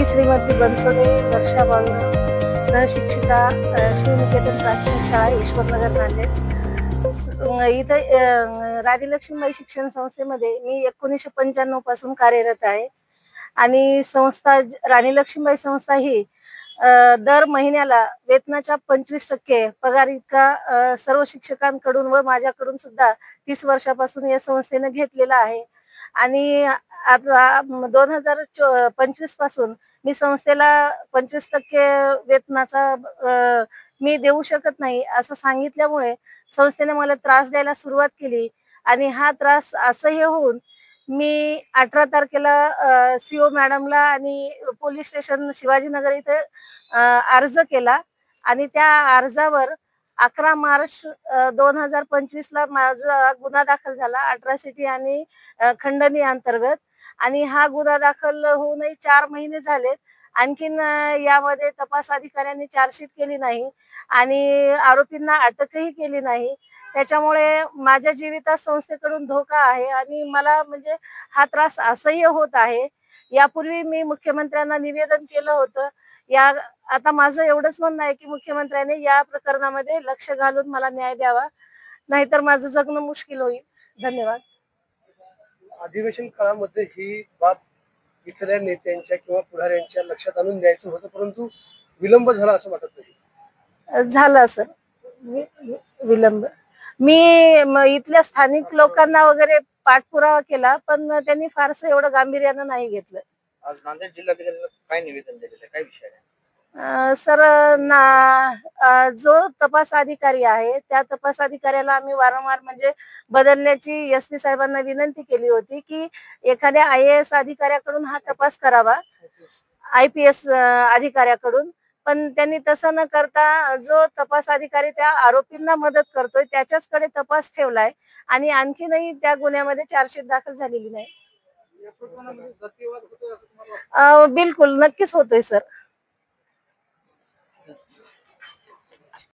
मी श्रीमती बनसोडे वर्षा बाळूराव, सहशिक्षिका, शिवनिकेतन प्राथमिक शाळा ईश्वरनगर नांदेड। इथं राणी लक्ष्मीबाई शिक्षण संस्थेमध्ये मी 1995 पासून कार्यरत आहे आणि संस्था राणी लक्ष्मीबाई संस्था ही दर महिन्याला वेतनाच्या 25% पगार इतका सर्व शिक्षकांकडून व माझ्याकडून सुद्धा 30 वर्षापासून या संस्थेने घेतलेला आहे। आणि आता 2025 पासून मी संस्थेला 25% वेतनाचा मी देऊ शकत नाही असं सांगितल्यामुळे संस्थेने मला त्रास द्यायला सुरुवात केली आणि हा त्रास असह्य होऊन मी 18 तारखेला सीओ मॅडमला आणि पोलीस स्टेशन शिवाजीनगर इथे अर्ज केला आणि त्या अर्जावर 11 मार्च 2025 ला माझा गुन्हा दाखल झाला अट्रॉसिटी आणि खंडणी अंतर्गत। आणि हा गुन्हा दाखल होऊनही 4 महिने झालेत। आणखीन यामध्ये तपास अधिकाऱ्यांनी चार्जशीट केली नाही आणि आरोपींना अटकही केली नाही। त्याच्यामुळे माझ्या जीवितात संस्थेकडून धोका आहे आणि मला म्हणजे हा त्रास असह्य होत आहे। यापूर्वी मी मुख्यमंत्र्यांना निवेदन केलं होतं। आता माझं एवढंच म्हणणं आहे की मुख्यमंत्र्यांनी या प्रकरणामध्ये लक्ष घालून मला न्याय द्यावा, नाहीतर माझं जगणं मुश्किल होईल। धन्यवाद। अधिवेशन काळामध्ये ही बाब इथल्या नेत्यांच्या किंवा पुढाऱ्यांच्या लक्षात आणून द्यायचं होतं, परंतु विलंब झाला असं वाटत नाही? झाला सर, विलंब। मी इथल्या स्थानिक लोकांना वगैरे पाठपुरावा केला, पण त्यांनी फारसं एवढं गांभीर्यानं नाही घेतलं। आज नांदेड जिल्हाधिकाऱ्यांना काय निवेदन दिलेलं, काय विषय आहे? सर, जो तपास अधिकारी आहे त्या तपास अधिकाऱ्याला आम्ही वारंवार म्हणजे बदलण्याची एसपी साहेबांना विनंती केली होती की एखाद्या IAS अधिकाऱ्याकडून हा तपास करावा, IPS अधिकाऱ्याकडून। पण त्यांनी तसं न करता जो तपास अधिकारी त्या आरोपींना मदत करतोय त्याच्याचकडे तपास ठेवलाय आणि आणखीनही त्या गुन्ह्यामध्ये चार्जशीट दाखल झालेली नाही। बिलकुल, नक्कीच होतोय सर।